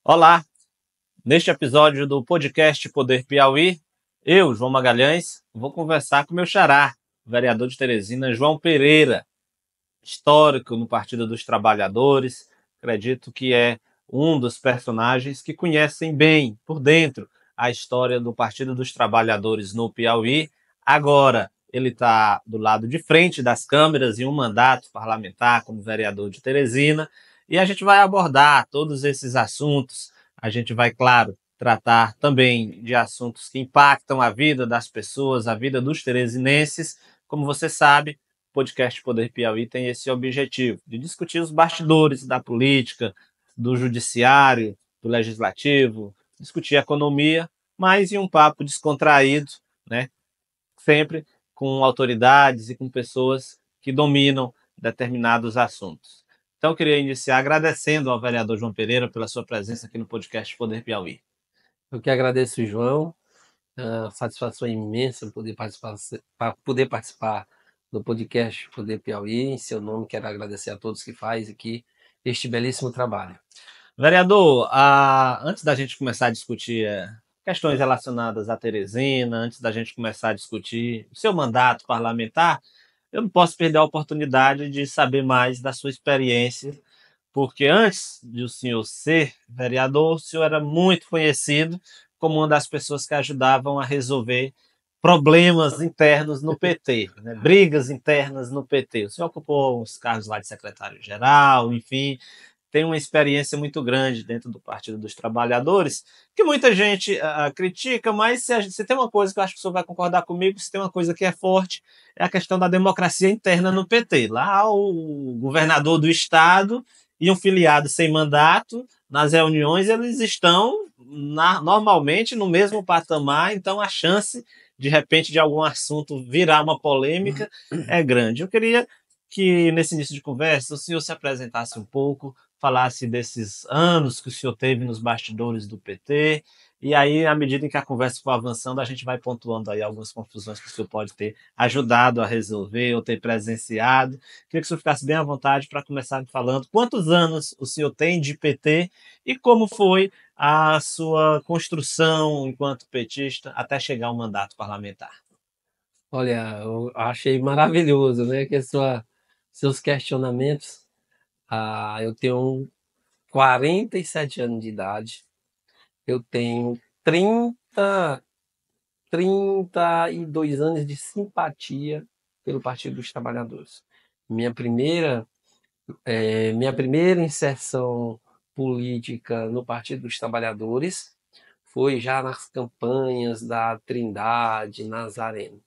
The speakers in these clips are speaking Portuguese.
Olá! Neste episódio do podcast Poder Piauí, eu, João Magalhães, vou conversar com meu xará, o vereador de Teresina, João Pereira, histórico no Partido dos Trabalhadores. Acredito que é um dos personagens que conhecem bem, por dentro, a história do Partido dos Trabalhadores no Piauí. Agora, ele está do lado de frente das câmeras em um mandato parlamentar como vereador de Teresina, e a gente vai abordar todos esses assuntos. A gente vai, claro, tratar também de assuntos que impactam a vida das pessoas, a vida dos teresinenses. Como você sabe, o podcast Poder Piauí tem esse objetivo, de discutir os bastidores da política, do judiciário, do legislativo, discutir economia, mas em um papo descontraído, né? Sempre com autoridades e com pessoas que dominam determinados assuntos. Então, eu queria iniciar agradecendo ao vereador João Pereira pela sua presença aqui no podcast Poder Piauí. Eu que agradeço, João. Satisfação imensa poder participar do podcast Poder Piauí. Em seu nome, quero agradecer a todos que fazem aqui este belíssimo trabalho. Vereador, antes da gente começar a discutir questões relacionadas à Teresina, antes da gente começar a discutir o seu mandato parlamentar, eu não posso perder a oportunidade de saber mais da sua experiência, porque antes de o senhor ser vereador, o senhor era muito conhecido como uma das pessoas que ajudavam a resolver problemas internos no PT, né? Brigas internas no PT. O senhor ocupou os cargos lá de secretário-geral, enfim, tem uma experiência muito grande dentro do Partido dos Trabalhadores, que muita gente critica, mas se tem uma coisa que eu acho que o senhor vai concordar comigo, se tem uma coisa que é forte, é a questão da democracia interna no PT. Lá o governador do estado e um filiado sem mandato, nas reuniões, eles estão normalmente no mesmo patamar, então a chance, de repente, de algum assunto virar uma polêmica é grande. Eu queria que, nesse início de conversa, o senhor se apresentasse um pouco, falasse desses anos que o senhor teve nos bastidores do PT, e aí, à medida em que a conversa for avançando, a gente vai pontuando aí algumas confusões que o senhor pode ter ajudado a resolver ou ter presenciado. Queria que o senhor ficasse bem à vontade para começar falando quantos anos o senhor tem de PT e como foi a sua construção enquanto petista até chegar ao mandato parlamentar. Olha, eu achei maravilhoso, né, seus questionamentos. Eu tenho 47 anos de idade, eu tenho 32 anos de simpatia pelo Partido dos Trabalhadores. Minha primeira inserção política no Partido dos Trabalhadores foi já nas campanhas da Trindade, Nazareno.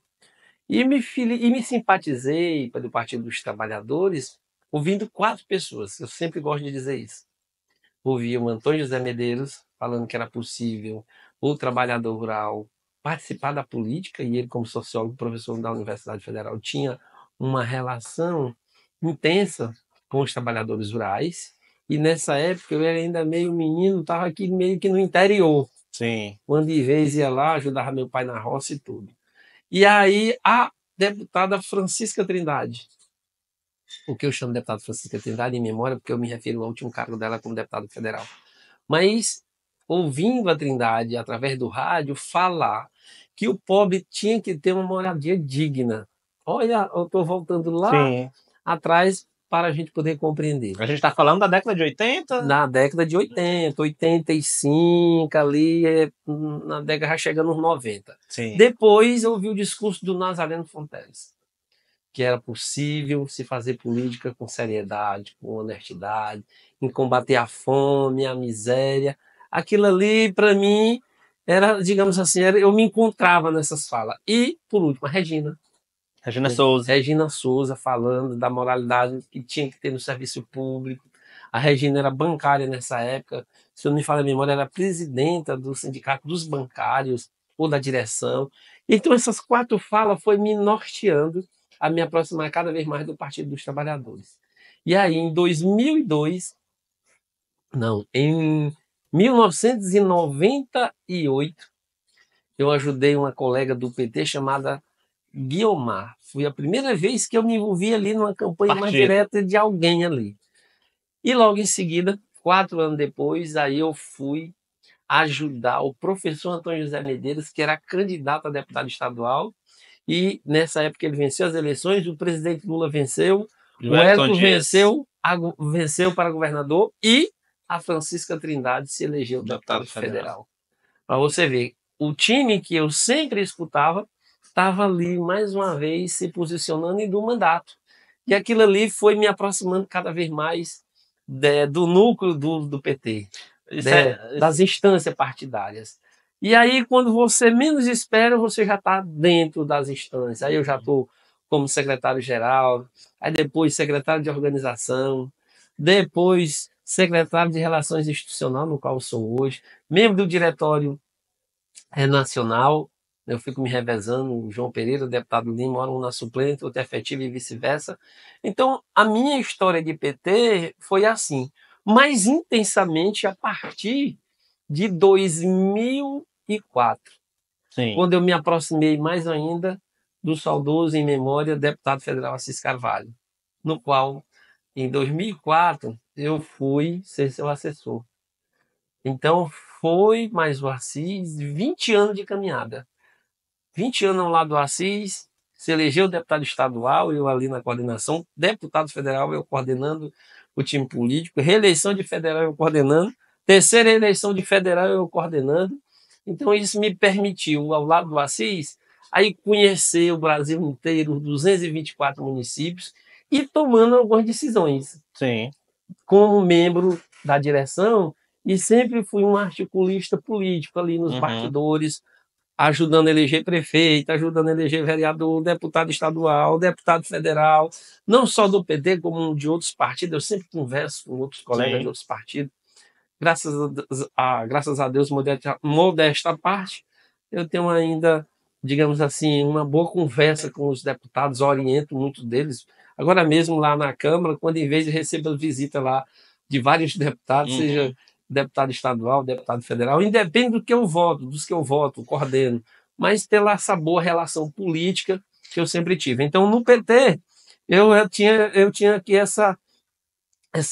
E me simpatizei pelo Partido dos Trabalhadores ouvindo 4 pessoas, eu sempre gosto de dizer isso. Ouvi o Antônio José Medeiros falando que era possível o trabalhador rural participar da política, e ele, como sociólogo, professor da Universidade Federal, tinha uma relação intensa com os trabalhadores rurais, e nessa época eu era ainda meio menino, estava aqui meio que no interior. Sim. Quando de vez ia lá, ajudava meu pai na roça e tudo. E aí a deputada Francisca Trindade, o que eu chamo de deputada Francisca Trindade em memória, porque eu me refiro ao último cargo dela como deputada federal. Mas ouvindo a Trindade, através do rádio, falar que o pobre tinha que ter uma moradia digna. Olha, eu estou voltando lá Sim. atrás para a gente poder compreender. A gente está falando da década de 80? Na década de 80, 85, ali, na década já chegando nos 90. Sim. Depois eu ouvi o discurso do Nazareno Fonteles, que era possível se fazer política com seriedade, com honestidade, em combater a fome, a miséria. Aquilo ali, para mim, era, digamos assim, eu me encontrava nessas falas. E, por último, a Regina. Regina Souza. Regina Souza falando da moralidade que tinha que ter no serviço público. A Regina era bancária nessa época, se eu não me falha a memória, era presidenta do sindicato dos bancários ou da direção. Então essas 4 falas foi me norteando a me aproximar cada vez mais do Partido dos Trabalhadores. E aí em 1998, eu ajudei uma colega do PT chamada Guiomar. Foi a primeira vez que eu me envolvi ali numa campanha mais direta de alguém ali. E logo em seguida 4 anos depois, aí eu fui ajudar o professor Antônio José Medeiros, que era candidato a deputado estadual, e nessa época ele venceu as eleições, o presidente Lula venceu, o Wellington Wellington Dias, venceu para governador e a Francisca Trindade se elegeu deputado deputada federal. federal. Para você ver, o time que eu sempre escutava estava ali mais uma vez se posicionando em do mandato. E aquilo ali foi me aproximando cada vez mais do núcleo do PT, Isso é, das instâncias partidárias. E aí, quando você menos espera, você já está dentro das instâncias. Aí eu já estou como secretário-geral, aí depois secretário de organização, depois secretário de Relações Institucionais, no qual eu sou hoje, membro do diretório nacional. Eu fico me revezando, o João Pereira, o deputado Lima, um na suplente, outro efetivo e vice-versa. Então, a minha história de PT foi assim, mais intensamente a partir de 2004, sim. quando eu me aproximei mais ainda do saudoso em memória deputado federal Assis Carvalho, no qual, em 2004, eu fui ser seu assessor. Então, foi mais o Assis, 20 anos de caminhada. 20 anos ao lado do Assis, se elegeu deputado estadual, eu ali na coordenação, deputado federal, eu coordenando o time político, reeleição de federal, eu coordenando, terceira eleição de federal, eu coordenando. Então, isso me permitiu, ao lado do Assis, aí conhecer o Brasil inteiro, os 224 municípios, e tomando algumas decisões Sim. como membro da direção, e sempre fui um articulista político ali nos Uhum. bastidores, ajudando a eleger prefeito, ajudando a eleger vereador, deputado estadual, deputado federal, não só do PT, como de outros partidos. Eu sempre converso com outros colegas Sim. de outros partidos. Graças a Deus, modesta parte, eu tenho ainda, digamos assim, uma boa conversa com os deputados, oriento muitos deles. Agora mesmo lá na Câmara, quando em vez de receber visita lá de vários deputados, seja deputado estadual, deputado federal, independe do que eu voto, dos que eu voto, coordeno, mas pela essa boa relação política que eu sempre tive. Então, no PT, eu tinha aqui essa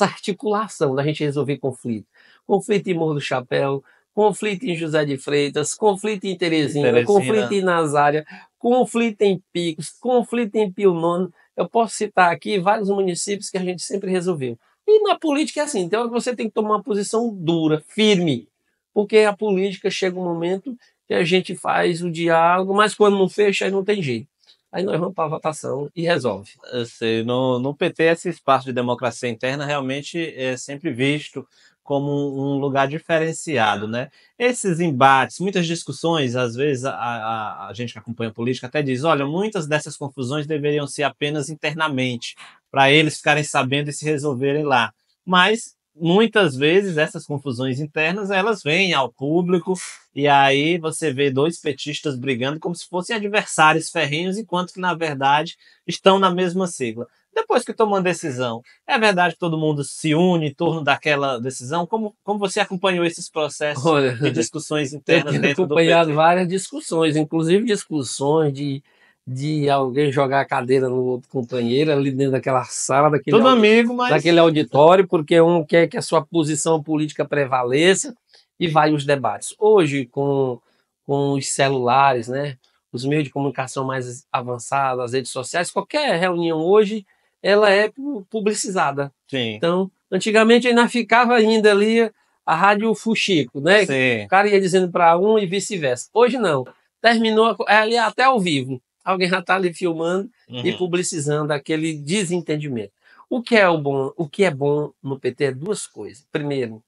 articulação da gente resolver conflito. Conflito em Morro do Chapéu, conflito em José de Freitas, conflito em Teresina, conflito em Nazária, conflito em Picos, conflito em Pio Nono. Eu posso citar aqui vários municípios que a gente sempre resolveu. E na política é assim, tem hora que você tem que tomar uma posição dura, firme, porque a política chega um momento que a gente faz o diálogo, mas quando não fecha, aí não tem jeito. Aí nós vamos para a votação e resolve. Eu sei, no PT esse espaço de democracia interna realmente é sempre visto como um lugar diferenciado, né? Esses embates, muitas discussões, às vezes a gente que acompanha a política até diz, olha, muitas dessas confusões deveriam ser apenas internamente, para eles ficarem sabendo e se resolverem lá. Mas muitas vezes essas confusões internas elas vêm ao público e aí você vê dois petistas brigando como se fossem adversários ferrenhos, enquanto que na verdade estão na mesma sigla. Depois que tomam a decisão, é verdade que todo mundo se une em torno daquela decisão? Como você acompanhou esses processos Olha, de discussões eu internas tenho dentro do acompanhado PT? várias discussões, inclusive discussões de alguém jogar a cadeira no outro companheiro ali dentro daquela sala, Tudo amigo, mas daquele auditório, porque um quer que a sua posição política prevaleça e vai os debates. Hoje, com os celulares, né, os meios de comunicação mais avançados, as redes sociais, qualquer reunião hoje, ela é publicizada. sim, Então, antigamente ainda ficava ainda ali a rádio Fuxico, né? O sim. cara ia dizendo para um e vice-versa. Hoje não. Terminou ali até ao vivo. Alguém já está ali filmando e Uhum. publicizando aquele desentendimento. O que é bom no PT é duas coisas. Primeiro,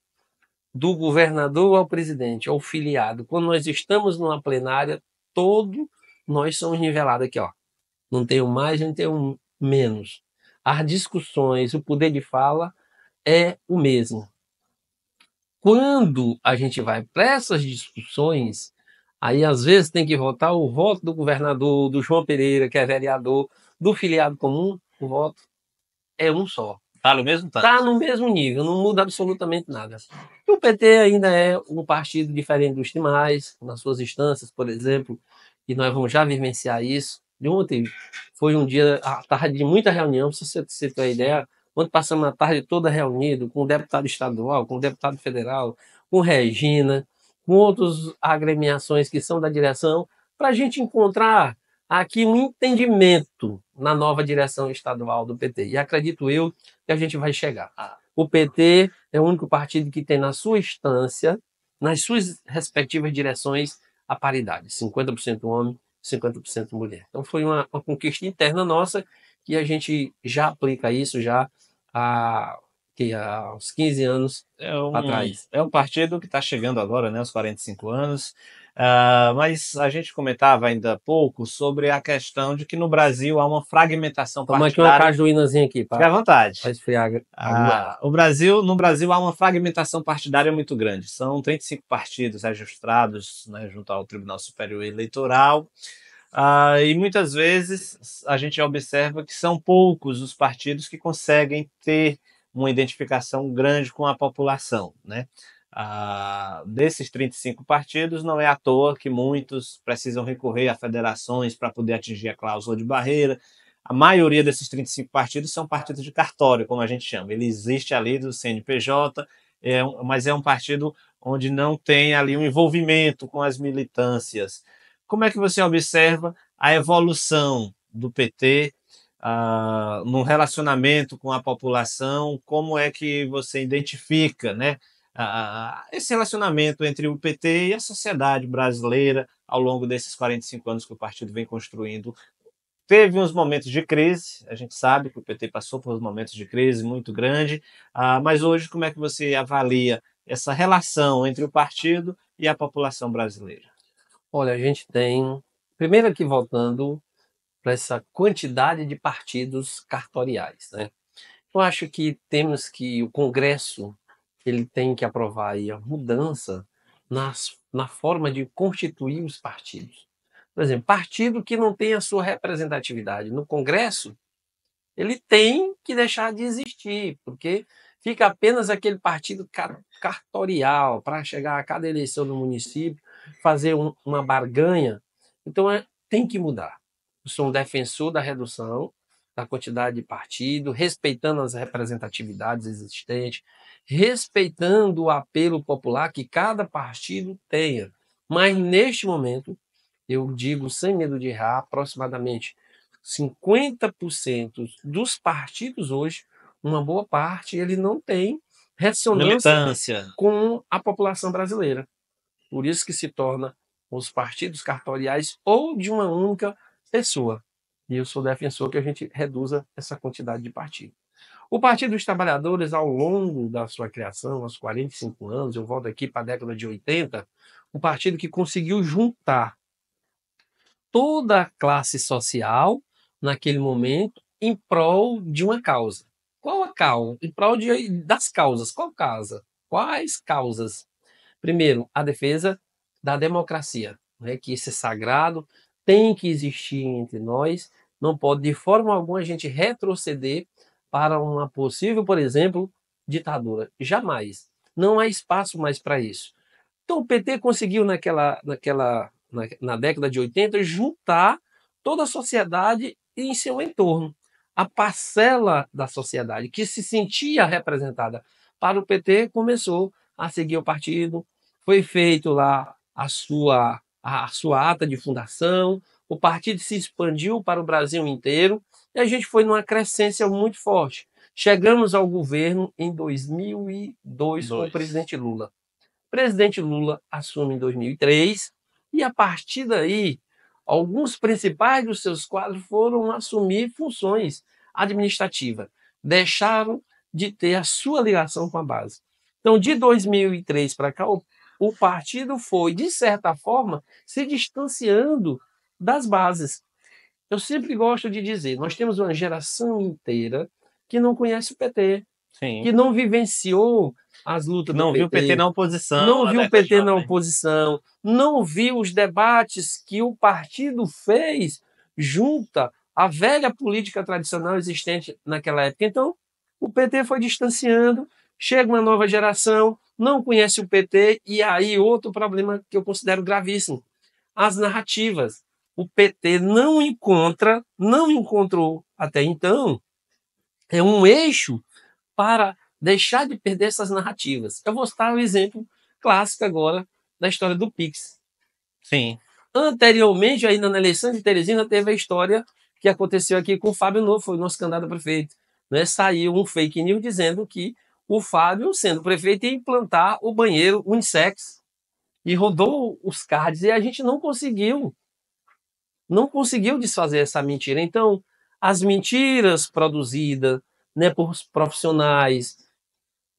do governador ao presidente, ao filiado. Quando nós estamos numa plenária, nós somos nivelados aqui, ó. Não tenho mais, não tenho menos. As discussões, o poder de fala é o mesmo. Quando a gente vai para essas discussões, aí às vezes tem que votar o voto do governador, do João Pereira, que é vereador, do filiado comum, o voto é um só. Fala o mesmo tanto. Está no mesmo nível, não muda absolutamente nada. E o PT ainda é um partido diferente dos demais, nas suas instâncias, por exemplo, e nós vamos já vivenciar isso. De ontem foi um dia, a tarde de muita reunião, para você ter uma ideia, onde passamos a tarde toda reunido com o deputado estadual, com o deputado federal, com Regina, com outras agremiações que são da direção, para a gente encontrar aqui um entendimento na nova direção estadual do PT. E acredito eu que a gente vai chegar. O PT é o único partido que tem na sua instância, nas suas respectivas direções, a paridade, 50% homem, 50% mulher. Então foi uma conquista interna nossa que a gente já aplica isso já há uns 15 anos atrás. É um partido que está chegando agora, né, aos 45 anos, mas a gente comentava ainda há pouco sobre a questão de que no Brasil há uma fragmentação Toma aqui uma partidária. cajuínazinha aqui, Fique à vontade. para esfriar No Brasil há uma fragmentação partidária muito grande. São 35 partidos registrados, né, junto ao Tribunal Superior Eleitoral. E muitas vezes a gente observa que são poucos os partidos que conseguem ter uma identificação grande com a população, né? Desses 35 partidos, não é à toa que muitos precisam recorrer a federações para poder atingir a cláusula de barreira. A maioria desses 35 partidos são partidos de cartório, como a gente chama. Ele existe ali do CNPJ, mas é um partido onde não tem ali um envolvimento com as militâncias. Como é que você observa a evolução do PT no relacionamento com a população? Como é que você identifica, né, esse relacionamento entre o PT e a sociedade brasileira ao longo desses 45 anos que o partido vem construindo? Teve uns momentos de crise, a gente sabe que o PT passou por uns momentos de crise muito grande, mas hoje como é que você avalia essa relação entre o partido e a população brasileira? Olha, a gente tem, primeiro aqui voltando para essa quantidade de partidos cartoriais, né? Eu acho que temos que, o Congresso, ele tem que aprovar aí a mudança na forma de constituir os partidos. Por exemplo, partido que não tem a sua representatividade no Congresso, ele tem que deixar de existir, porque fica apenas aquele partido cartorial para chegar a cada eleição no município, fazer uma barganha. Então, tem que mudar. Eu sou um defensor da redução da quantidade de partido, respeitando as representatividades existentes, respeitando o apelo popular que cada partido tenha. Mas, neste momento, eu digo sem medo de errar, aproximadamente 50% dos partidos hoje, uma boa parte, ele não tem ressonância Militância. com a população brasileira. Por isso que se torna os partidos cartoriais ou de uma única pessoa. E eu sou defensor que a gente reduza essa quantidade de partidos. O Partido dos Trabalhadores, ao longo da sua criação, aos 45 anos, eu volto aqui para a década de 80, um partido que conseguiu juntar toda a classe social naquele momento em prol de uma causa. Qual a causa? Em prol das causas. Qual causa? Quais causas? Primeiro, a defesa da democracia, né, que isso é sagrado, tem que existir entre nós, não pode de forma alguma a gente retroceder para uma possível, por exemplo, ditadura. Jamais. Não há espaço mais para isso. Então o PT conseguiu na década de 80 juntar toda a sociedade em seu entorno. A parcela da sociedade que se sentia representada para o PT começou a seguir o partido, foi feito lá a sua ata de fundação, o partido se expandiu para o Brasil inteiro e a gente foi numa crescência muito forte. Chegamos ao governo em 2002 com o presidente Lula. O presidente Lula assume em 2003 e a partir daí, alguns principais dos seus quadros foram assumir funções administrativas, deixaram de ter a sua ligação com a base. Então, de 2003 para cá, o partido foi, de certa forma, se distanciando das bases. Eu sempre gosto de dizer, nós temos uma geração inteira que não conhece o PT, Sim. que não vivenciou as lutas do PT. Não viu o PT na oposição. Não viu o PT na oposição, não viu os debates que o partido fez junto à velha política tradicional existente naquela época. Então, o PT foi distanciando, chega uma nova geração, não conhece o PT, e aí outro problema que eu considero gravíssimo, as narrativas. O PT não encontrou até então é um eixo para deixar de perder essas narrativas. Eu vou citar um exemplo clássico agora da história do Pix. Sim. Anteriormente, ainda na eleição de Teresina, teve a história que aconteceu aqui com o Fábio Novo, foi o nosso candidato a prefeito. Né? Saiu um fake news dizendo que o Fábio, sendo prefeito, ia implantar o banheiro unissex. E rodou os cards e a gente não conseguiu desfazer essa mentira. Então, as mentiras produzidas, né, por profissionais,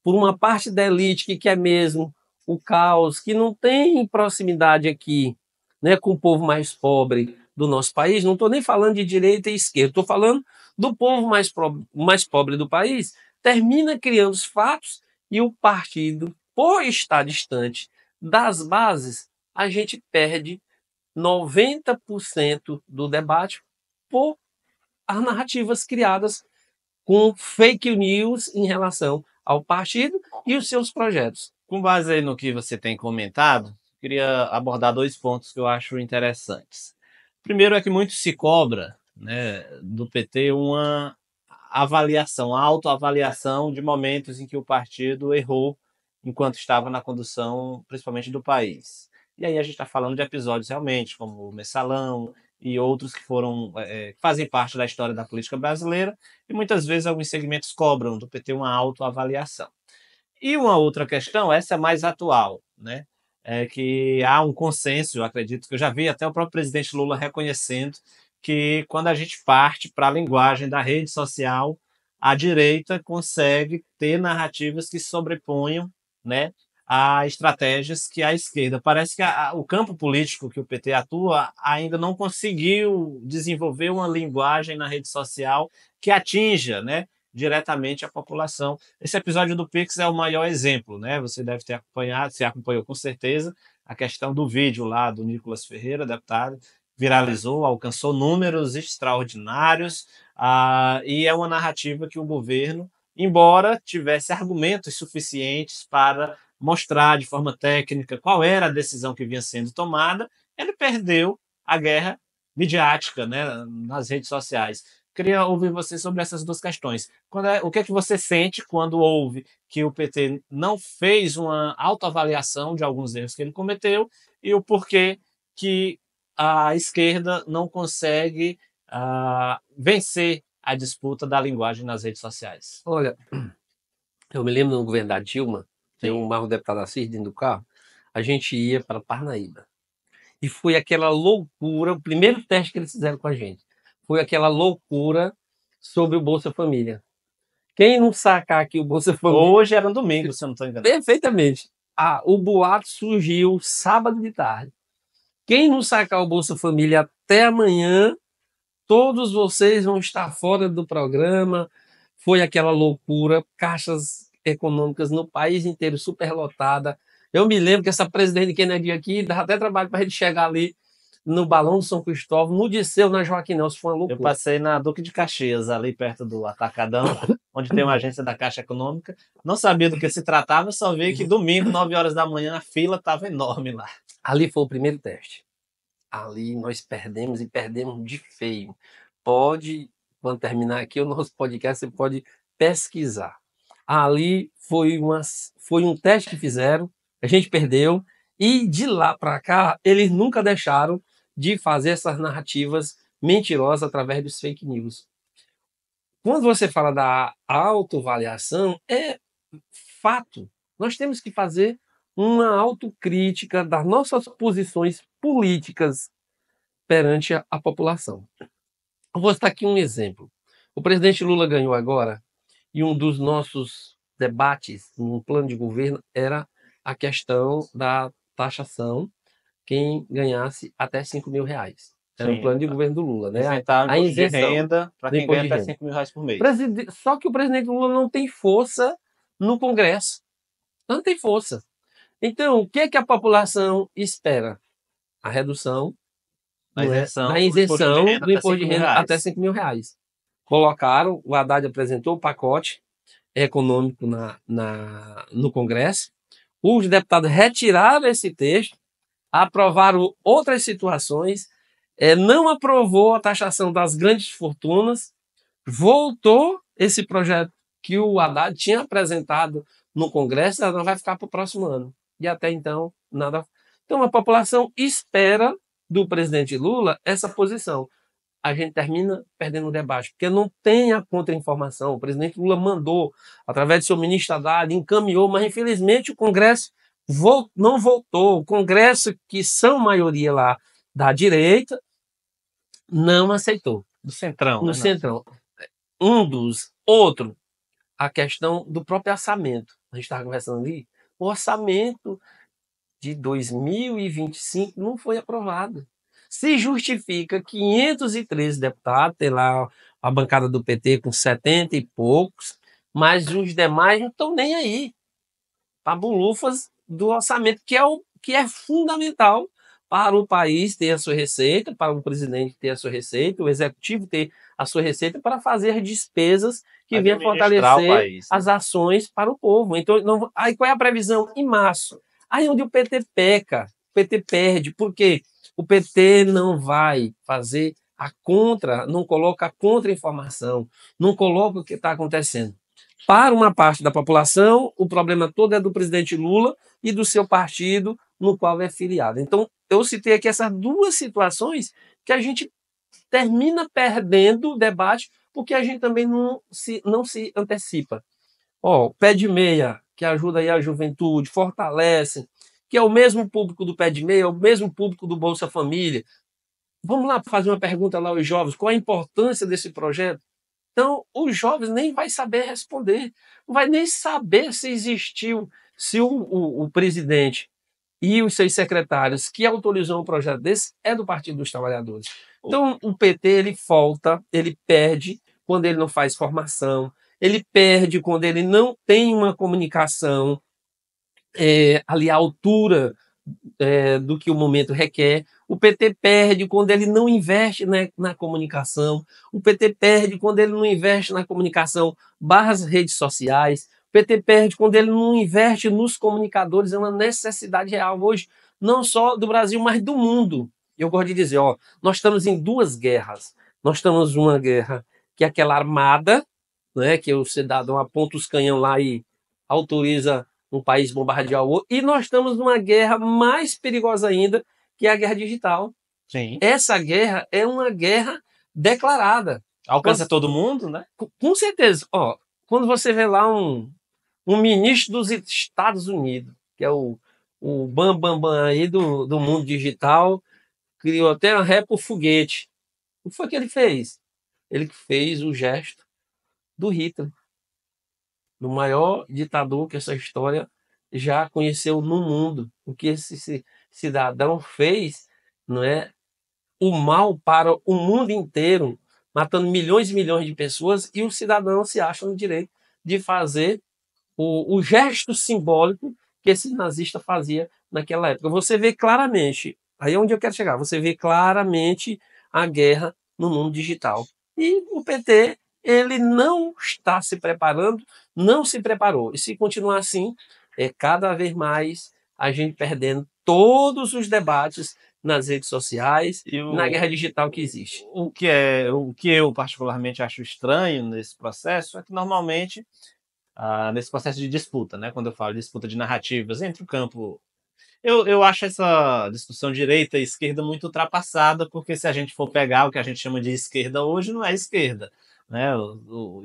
por uma parte da elite que quer mesmo o caos, que não tem proximidade aqui, né, com o povo mais pobre do nosso país. Não estou nem falando de direita e esquerda, estou falando do povo mais pobre do país. Termina criando os fatos e o partido, por estar distante das bases, a gente perde 90% do debate por as narrativas criadas com fake news em relação ao partido e os seus projetos. Com base aí no que você tem comentado, queria abordar 2 pontos que eu acho interessantes. Primeiro é que muito se cobra, né, do PT uma avaliação, autoavaliação de momentos em que o partido errou enquanto estava na condução, principalmente do país. E aí a gente está falando de episódios realmente, como o Mensalão e outros que fazem parte da história da política brasileira, e muitas vezes alguns segmentos cobram do PT uma autoavaliação. E uma outra questão, essa é mais atual, né? É que há um consenso, eu acredito que eu já vi até o próprio presidente Lula reconhecendo que quando a gente parte para a linguagem da rede social, a direita consegue ter narrativas que sobreponham, né, a estratégias que a esquerda. Parece que o campo político que o PT atua ainda não conseguiu desenvolver uma linguagem na rede social que atinja, né, diretamente a população. Esse episódio do Pix é o maior exemplo, né? Você deve ter acompanhado, se acompanhou com certeza, a questão do vídeo lá do Nicolas Ferreira, deputado, viralizou, alcançou números extraordinários, e é uma narrativa que o governo, embora tivesse argumentos suficientes para mostrar de forma técnica qual era a decisão que vinha sendo tomada, ele perdeu a guerra midiática, né, nas redes sociais. Queria ouvir você sobre essas 2 questões. O que é que você sente quando ouve que o PT não fez uma autoavaliação de alguns erros que ele cometeu e o porquê que a esquerda não consegue vencer a disputa da linguagem nas redes sociais? Olha, eu me lembro no governo da Dilma, eu Sim. mais o deputado Assis dentro do carro, a gente ia para Parnaíba. E foi aquela loucura, o primeiro teste que eles fizeram com a gente, foi aquela loucura sobre o Bolsa Família. Quem não sacar aqui o Bolsa Família... Hoje era um domingo, se eu não estou enganado. Perfeitamente. O boato surgiu sábado de tarde. Quem não sacar o Bolsa Família até amanhã, todos vocês vão estar fora do programa. Foi aquela loucura, caixas econômicas no país inteiro superlotada. Eu me lembro que essa presidente Kennedy aqui dava até trabalho para a gente chegar ali no Balão do São Cristóvão, no Dirceu, na Joaquim Nelson, foi uma loucura. Eu passei na Duque de Caxias, ali perto do Atacadão, onde tem uma agência da Caixa Econômica. Não sabia do que se tratava, só vi que domingo, 9 horas da manhã, a fila estava enorme lá. Ali foi o primeiro teste. Ali nós perdemos e perdemos de feio. Quando terminar aqui o nosso podcast, você pode pesquisar. Ali foi um teste que fizeram, a gente perdeu, e de lá para cá, eles nunca deixaram de fazer essas narrativas mentirosas através dos fake news. Quando você fala da autoavaliação, é fato. Nós temos que fazer uma autocrítica das nossas posições políticas perante a população. Eu vou citar aqui um exemplo. O presidente Lula ganhou agora, e um dos nossos debates no plano de governo era a questão da taxação, quem ganhasse até 5 mil reais. Era o plano de governo do Lula, né? Isentar o A imposto de isenção renda para do quem imposto ganha de até renda. 5 mil reais por mês. Só que o presidente Lula não tem força no Congresso. Não tem força. Então, o que é que a população espera? A redução Da da isenção isenção do imposto de renda até reais. 5 mil reais. Colocaram, o Haddad apresentou o pacote econômico no Congresso, os deputados retiraram esse texto, aprovaram outras situações, não aprovou a taxação das grandes fortunas, voltou esse projeto que o Haddad tinha apresentado no Congresso, ela não vai ficar para o próximo ano. E até então, nada. Então, a população espera do presidente Lula essa posição. A gente termina perdendo o debate, porque não tem a contra-informação. O presidente Lula mandou, através do seu ministro Haddad, encaminhou, mas infelizmente o Congresso não voltou. O Congresso, que são maioria lá da direita, não aceitou. Do Centrão, No né? Centrão. Outro, a questão do próprio orçamento. A gente estava conversando ali, o orçamento de 2025 não foi aprovado. Se justifica 513 deputados, tem lá a bancada do PT com 70 e poucos, mas os demais não estão nem aí para bulufas do orçamento, que é fundamental para o país ter a sua receita, para o presidente ter a sua receita, o executivo ter a sua receita para fazer despesas que venham fortalecer país, né? as ações para o povo. Então, aí qual é a previsão? Em março. Aí onde o PT peca, o PT perde, porque o PT não vai fazer não coloca a contra-informação, não coloca o que está acontecendo. Para uma parte da população, o problema todo é do presidente Lula e do seu partido, no qual é filiado. Então, eu citei aqui essas duas situações que a gente termina perdendo o debate, porque a gente também não se antecipa. Pé de meia, que ajuda aí a juventude, fortalece, que é o mesmo público do pé de meia, é o mesmo público do Bolsa Família. Vamos lá fazer uma pergunta lá aos jovens, qual a importância desse projeto? Então, os jovens nem vai saber responder, não vai nem saber se existiu, se o presidente e os seus secretários que autorizou um projeto desse é do Partido dos Trabalhadores. Então, o PT, ele falta, ele perde quando ele não faz formação, ele perde quando ele não tem uma comunicação ali à altura do que o momento requer. O PT perde quando ele não investe na comunicação. O PT perde quando ele não investe na comunicação barras redes sociais. O PT perde quando ele não investe nos comunicadores. É uma necessidade real hoje, não só do Brasil, mas do mundo. Eu gosto de dizer, nós estamos em duas guerras. Nós estamos uma guerra que é aquela armada, né, que o cidadão aponta os canhão lá e autoriza um país bombardear o outro, e nós estamos numa guerra mais perigosa ainda, que é a guerra digital. Sim. Essa guerra é uma guerra declarada. Alcança todo mundo, né? Com certeza. Quando você vê lá um ministro dos Estados Unidos, que é o bam aí do mundo digital, criou até uma ré pro foguete. O que foi que ele fez? Ele fez o gesto do Hitler, do maior ditador que essa história já conheceu no mundo. O que esse cidadão fez, não é, o mal para o mundo inteiro, matando milhões e milhões de pessoas, e o cidadão se acha no direito de fazer o gesto simbólico que esse nazista fazia naquela época. Você vê claramente, aí é onde eu quero chegar, você vê claramente a guerra no mundo digital. E o PT, ele não está se preparando, não se preparou. E se continuar assim, cada vez mais a gente perdendo todos os debates nas redes sociais, na guerra digital que existe. O que eu particularmente acho estranho nesse processo é que normalmente nesse processo de disputa, né? Quando eu falo de disputa de narrativas entre o campo, eu acho essa discussão direita e esquerda muito ultrapassada, porque se a gente for pegar o que a gente chama de esquerda hoje, não é esquerda, né?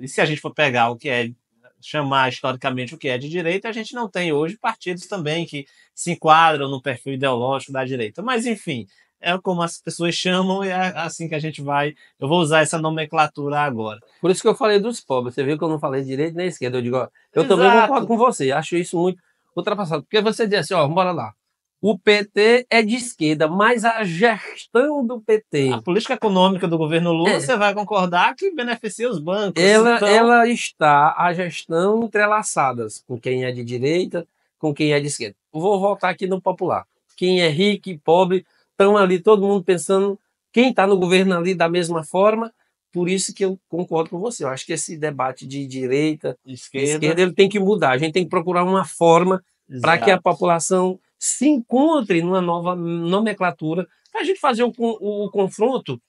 E se a gente for pegar o que é chamar historicamente o que é de direita, a gente não tem hoje partidos também que se enquadram no perfil ideológico da direita. Mas, enfim, é como as pessoas chamam e é assim que a gente vai. Eu vou usar essa nomenclatura agora. Por isso que eu falei dos pobres. Você viu que eu não falei direita nem esquerda. Eu digo, eu também concordo com você. Acho isso muito ultrapassado. Porque você diz assim, bora lá. O PT é de esquerda, mas a gestão do PT... A política econômica do governo Lula, você vai concordar que beneficia os bancos. Ela está, a gestão, entrelaçadas com quem é de direita, com quem é de esquerda. Vou voltar aqui no popular. Quem é rico e pobre, estão ali todo mundo pensando, quem está no governo ali da mesma forma. Por isso que eu concordo com você. Eu acho que esse debate de direita, esquerda, ele tem que mudar. A gente tem que procurar uma forma para que a população se encontre numa nova nomenclatura, para a gente fazer o confronto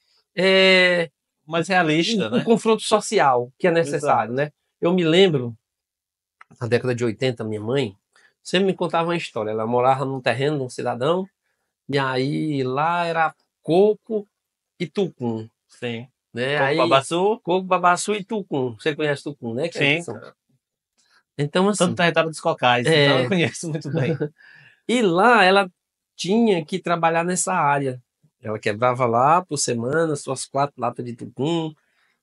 mais realista, um né? confronto social que é necessário, Exato. né? Eu me lembro, na década de 80, minha mãe sempre me contava uma história. Ela morava num terreno de um cidadão, e aí lá era coco e tucum, Sim. né? Coco Aí, babaçu, coco, babaçu e tucum. Você conhece tucum, né? Que sim, são. Então, tanto assim, território dos cocais, então eu é, conheço muito bem. e lá ela tinha que trabalhar nessa área. Ela quebrava lá por semana suas 4 latas de tucum,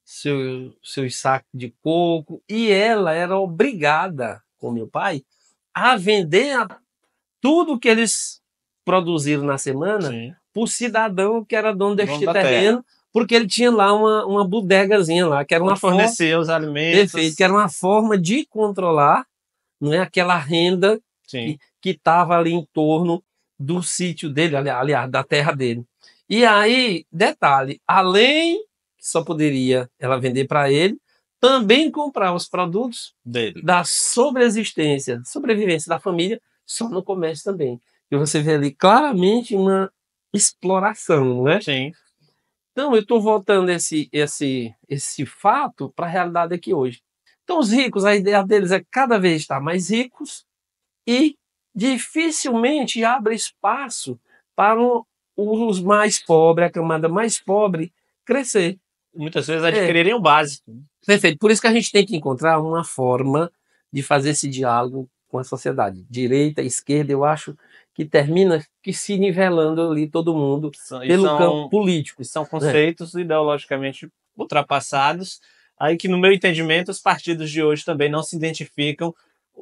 seus sacos de coco, e ela era obrigada, com meu pai, a vender tudo que eles produziram na semana Sim. para o cidadão que era dono Dono deste da terra. terreno, porque ele tinha lá uma bodegazinha lá, que era uma Onde forma, fornecia os perfeito, que alimentos. era uma forma de controlar, não é, aquela renda Sim. que estava ali em torno do sítio dele, aliás, da terra dele. E aí, detalhe, além que só poderia ela vender para ele, também comprar os produtos Dele. da sobrevivência da família, só no comércio também. E você vê ali claramente uma exploração, não é? Sim. Então, eu estou voltando esse fato para a realidade aqui hoje. Então, os ricos, a ideia deles é cada vez estar mais ricos e dificilmente abre espaço para os mais pobres, a camada mais pobre, crescer. Muitas vezes É, adquirirem o básico. perfeito. Por isso que a gente tem que encontrar uma forma de fazer esse diálogo com a sociedade. Direita, esquerda, eu acho que termina que se nivelando ali todo mundo E pelo campo são, político, e são né? conceitos ideologicamente ultrapassados, aí que, no meu entendimento, os partidos de hoje também não se identificam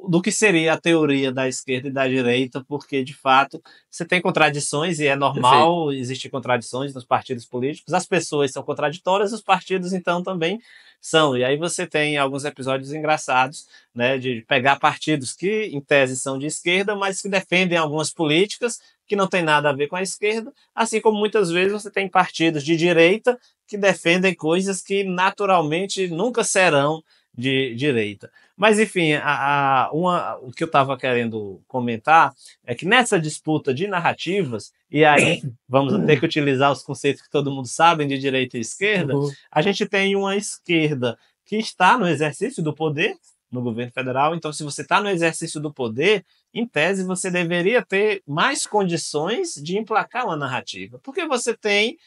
do que seria a teoria da esquerda e da direita, porque, de fato, você tem contradições, e é Perfeito. normal existir contradições nos partidos políticos, as pessoas são contraditórias, os partidos, então, também são. E aí você tem alguns episódios engraçados, né, de pegar partidos que, em tese, são de esquerda, mas que defendem algumas políticas que não tem nada a ver com a esquerda, assim como muitas vezes você tem partidos de direita que defendem coisas que naturalmente nunca serão de direita. Mas, enfim, o que eu estava querendo comentar é que nessa disputa de narrativas, e aí vamos ter que utilizar os conceitos que todo mundo sabe de direita e esquerda, Uhum. a gente tem uma esquerda que está no exercício do poder, no governo federal. Então, se você está no exercício do poder, em tese, você deveria ter mais condições de emplacar uma narrativa, porque você tem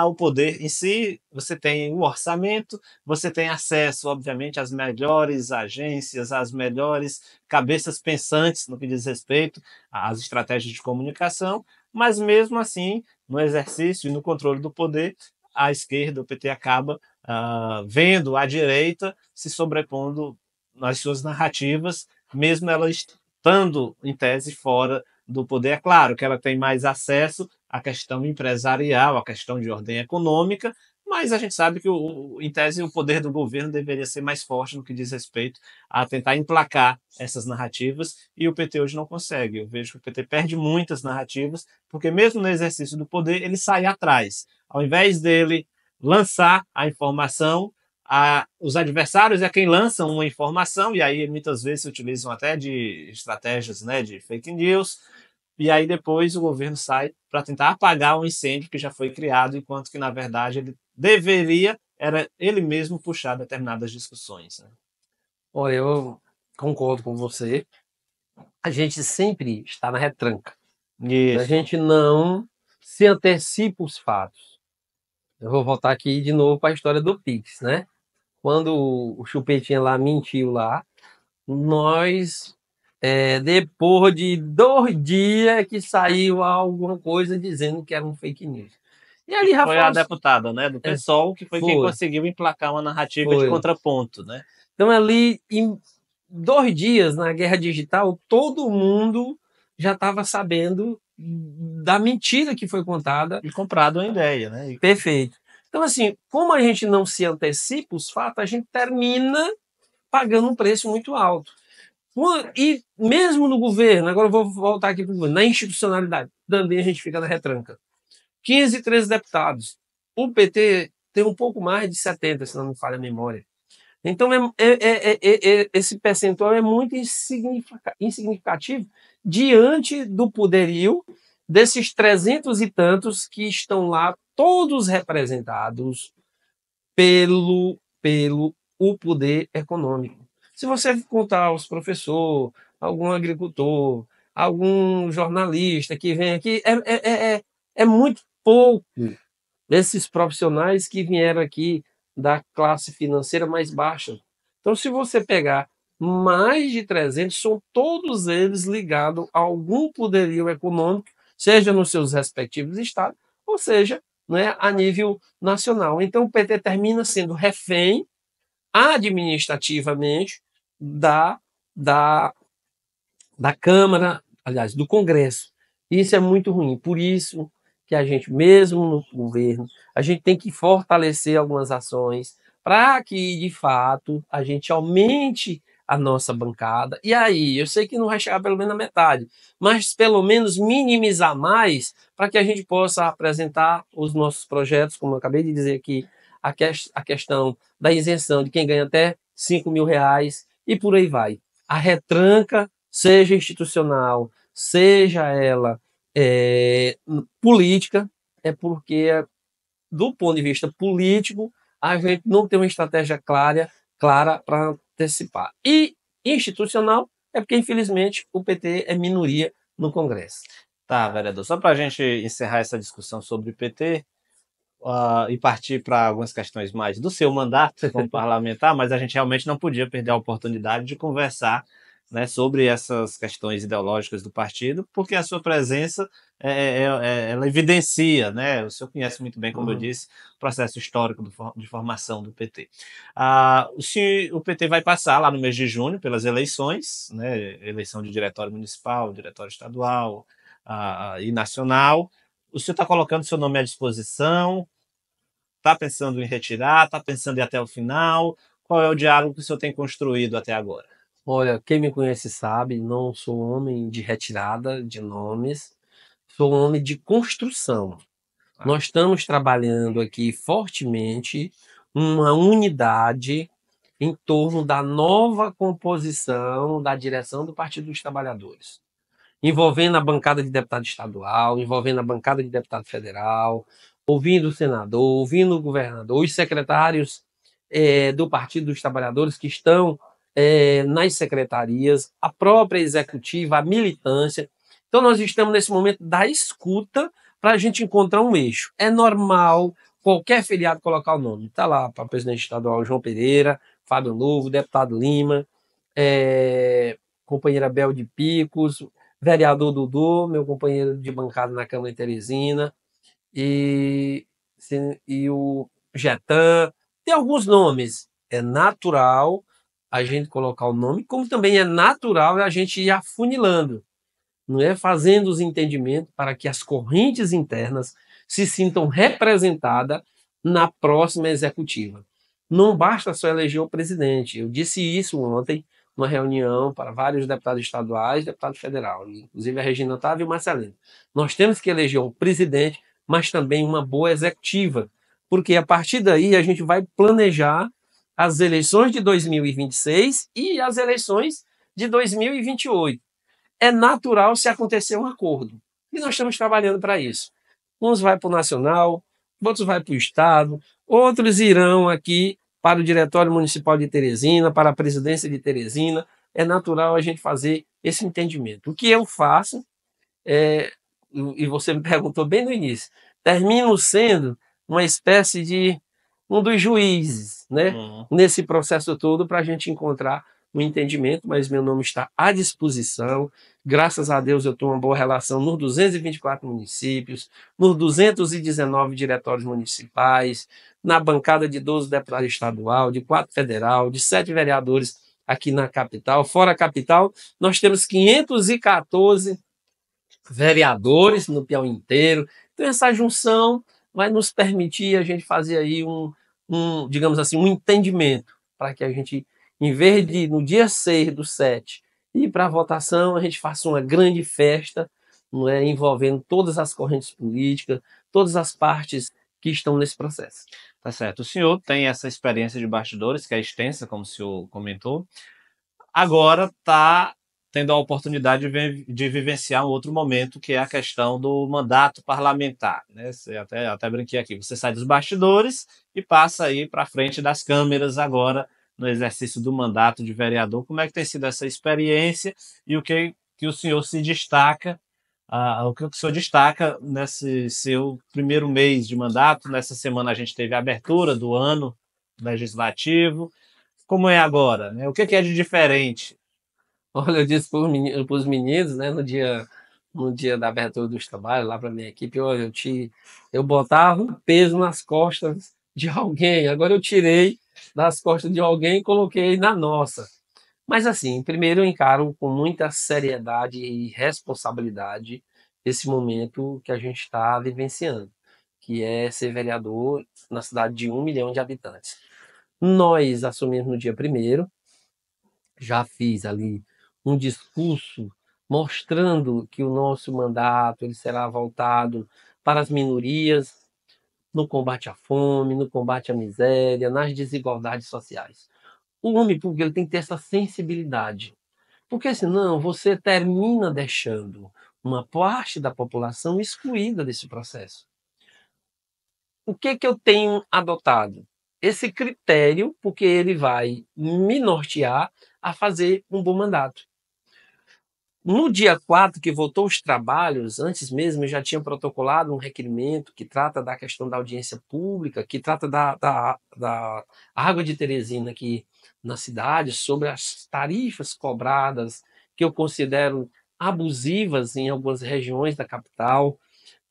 o poder em si, você tem o orçamento, você tem acesso, obviamente, às melhores agências, às melhores cabeças pensantes no que diz respeito às estratégias de comunicação, mas mesmo assim, no exercício e no controle do poder, a esquerda, o PT, acaba vendo a direita se sobrepondo nas suas narrativas, mesmo ela estando, em tese, fora do poder. É claro que ela tem mais acesso à questão empresarial, à questão de ordem econômica, mas a gente sabe que, em tese, o poder do governo deveria ser mais forte no que diz respeito a tentar emplacar essas narrativas, e o PT hoje não consegue. Eu vejo que o PT perde muitas narrativas, porque mesmo no exercício do poder, ele sai atrás. Ao invés dele lançar a informação, os adversários é quem lançam uma informação, e aí muitas vezes se utilizam até de estratégias, né, de fake news, e aí depois o governo sai para tentar apagar um incêndio que já foi criado, enquanto que, na verdade, ele deveria, era ele mesmo puxar determinadas discussões. Né? Olha, eu concordo com você. A gente sempre está na retranca. A Isso. gente não se antecipa os fatos. Eu vou voltar aqui de novo para a história do Pix, né? Quando o Chupetinha lá mentiu lá, nós, depois de 2 dias que saiu alguma coisa dizendo que era um fake news. E Que ali já foi a foram, deputada, né, do é, PSOL, que foi quem foi, conseguiu emplacar uma narrativa de foi. contraponto, né? Então ali em 2 dias na guerra digital, todo mundo já estava sabendo da mentira que foi contada. E comprado uma ideia, né? Perfeito. Então, assim, como a gente não se antecipa os fatos, a gente termina pagando um preço muito alto. E mesmo no governo, agora eu vou voltar aqui para o governo, na institucionalidade, também a gente fica na retranca. 15, 13 deputados. O PT tem um pouco mais de 70, se não me falha a memória. Então, esse percentual é muito insignificativo diante do poderio desses 300 e tantos que estão lá, todos representados pelo o poder econômico. Se você contar aos professores, algum agricultor, algum jornalista que vem aqui, é muito pouco esses profissionais que vieram aqui da classe financeira mais baixa. Então, se você pegar mais de 300, são todos eles ligados a algum poderio econômico, seja nos seus respectivos estados, ou seja, né, a nível nacional. Então, o PT termina sendo refém administrativamente da, da, da Câmara, aliás, do Congresso. Isso é muito ruim. Por isso que a gente, mesmo no governo, a gente tem que fortalecer algumas ações para que, de fato, a gente aumente a nossa bancada. E aí, eu sei que não vai chegar pelo menos na metade, mas pelo menos minimizar mais para que a gente possa apresentar os nossos projetos, como eu acabei de dizer aqui, a questão da isenção de quem ganha até R$ 5.000 e por aí vai. A retranca, seja institucional, seja ela política, é porque, do ponto de vista político, a gente não tem uma estratégia clara para antecipar. E institucional é porque, infelizmente, o PT é minoria no Congresso. Tá, vereador. Só para a gente encerrar essa discussão sobre o PT, e partir para algumas questões mais do seu mandato como parlamentar, mas a gente realmente não podia perder a oportunidade de conversar, né, sobre essas questões ideológicas do partido, porque a sua presença ela evidencia, né? O senhor conhece muito bem, como eu disse, o processo histórico de formação do PT. O PT vai passar lá no mês de junho pelas eleições, né? Eleição de diretório municipal, diretório estadual e nacional. O senhor está colocando seu nome à disposição? Está pensando em retirar? Está pensando em ir até o final? Qual é o diálogo que o senhor tem construído até agora? Olha, quem me conhece sabe, não sou homem de retirada de nomes, sou homem de construção. Nós estamos trabalhando aqui fortemente uma unidade em torno da nova composição da direção do Partido dos Trabalhadores, envolvendo a bancada de deputado estadual, envolvendo a bancada de deputado federal, ouvindo o senador, ouvindo o governador, os secretários do Partido dos Trabalhadores que estão nas secretarias, a própria executiva, a militância. Então, nós estamos nesse momento da escuta para a gente encontrar um eixo. É normal qualquer filiado colocar o nome. Está lá para o presidente estadual João Pereira, Fábio Novo, deputado Lima, companheira Bel de Picos, vereador Dudu, meu companheiro de bancada na Câmara de Teresina, e o Getan. Tem alguns nomes. É natural a gente colocar o nome, como também é natural a gente ir afunilando, não é? Fazendo os entendimentos para que as correntes internas se sintam representadas na próxima executiva. Não basta só eleger o presidente. Eu disse isso ontem, numa reunião para vários deputados estaduais, deputado federal, inclusive a Regina Otávio e o Marcelino. Nós temos que eleger um presidente, mas também uma boa executiva, porque a partir daí a gente vai planejar as eleições de 2026 e as eleições de 2028. É natural se acontecer um acordo. E nós estamos trabalhando para isso. Uns vai para o nacional, outros vai para o estado, outros irão aqui para o Diretório Municipal de Teresina, para a presidência de Teresina. É natural a gente fazer esse entendimento. O que eu faço, e você me perguntou bem no início, termino sendo uma espécie de um dos juízes, né? Nesse processo todo, para a gente encontrar um entendimento, mas meu nome está à disposição. Graças a Deus eu tenho uma boa relação nos 224 municípios, nos 219 diretórios municipais, na bancada de 12 deputados estadual, de 4 federal, de 7 vereadores aqui na capital. Fora a capital, nós temos 514 vereadores no Piauí inteiro. Então essa junção vai nos permitir a gente fazer aí digamos assim, um entendimento para que a gente, em vez de no dia 6/7 ir para a votação, a gente faça uma grande festa, não é, envolvendo todas as correntes políticas, todas as partes que estão nesse processo. Tá certo. O senhor tem essa experiência de bastidores, que é extensa, como o senhor comentou. Agora está tendo a oportunidade de vivenciar um outro momento, que é a questão do mandato parlamentar, né? Você até brinquei aqui, você sai dos bastidores e passa aí para frente das câmeras agora no exercício do mandato de vereador. Como é que tem sido essa experiência e que o senhor se destaca, o que o senhor destaca nesse seu primeiro mês de mandato? Nessa semana a gente teve a abertura do ano legislativo. Como é agora, né? O que é de diferente? Olha, eu disse para os meninos, né, no dia da abertura dos trabalhos, lá para minha equipe, olha, eu botava um peso nas costas de alguém, agora eu tirei das costas de alguém e coloquei na nossa. Mas assim, primeiro eu encaro com muita seriedade e responsabilidade esse momento que a gente está vivenciando, que é ser vereador na cidade de 1 milhão de habitantes. Nós assumimos no dia primeiro, já fiz ali um discurso mostrando que o nosso mandato ele será voltado para as minorias, no combate à fome, no combate à miséria, nas desigualdades sociais. O homem público ele tem que ter essa sensibilidade, porque senão você termina deixando uma parte da população excluída desse processo. O que eu tenho adotado? Esse critério, porque ele vai me nortear a fazer um bom mandato. No dia 4, que voltou os trabalhos, antes mesmo eu já tinha protocolado um requerimento que trata da questão da audiência pública, que trata da água de Teresina aqui na cidade, sobre as tarifas cobradas, que eu considero abusivas em algumas regiões da capital.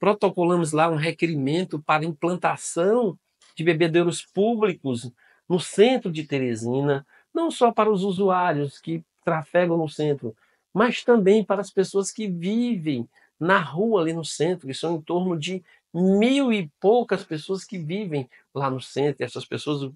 Protocolamos lá um requerimento para implantação de bebedouros públicos no centro de Teresina, não só para os usuários que trafegam no centro, mas também para as pessoas que vivem na rua ali no centro, que são em torno de 1.000 e poucas pessoas que vivem lá no centro. E essas pessoas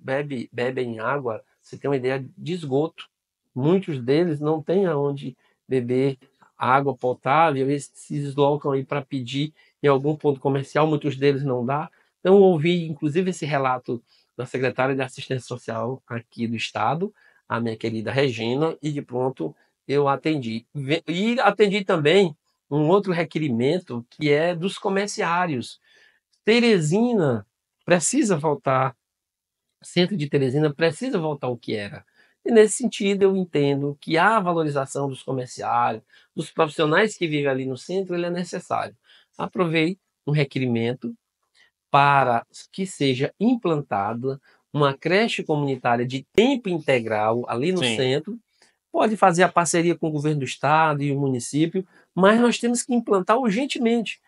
bebem água, você tem uma ideia, de esgoto. Muitos deles não têm aonde beber água potável, eles se deslocam aí para pedir em algum ponto comercial, muitos deles não dá. Então, eu ouvi, inclusive, esse relato da secretária de Assistência Social aqui do Estado, a minha querida Regina, e de pronto eu atendi. E atendi também um outro requerimento que é dos comerciários. Teresina precisa voltar, centro de Teresina precisa voltar ao que era. E nesse sentido, eu entendo que a valorização dos comerciários, dos profissionais que vivem ali no centro, ele é necessário. Aprovei um requerimento para que seja implantada uma creche comunitária de tempo integral ali no Sim. centro. Pode fazer a parceria com o governo do estado e o município, mas nós temos que implantar urgentemente.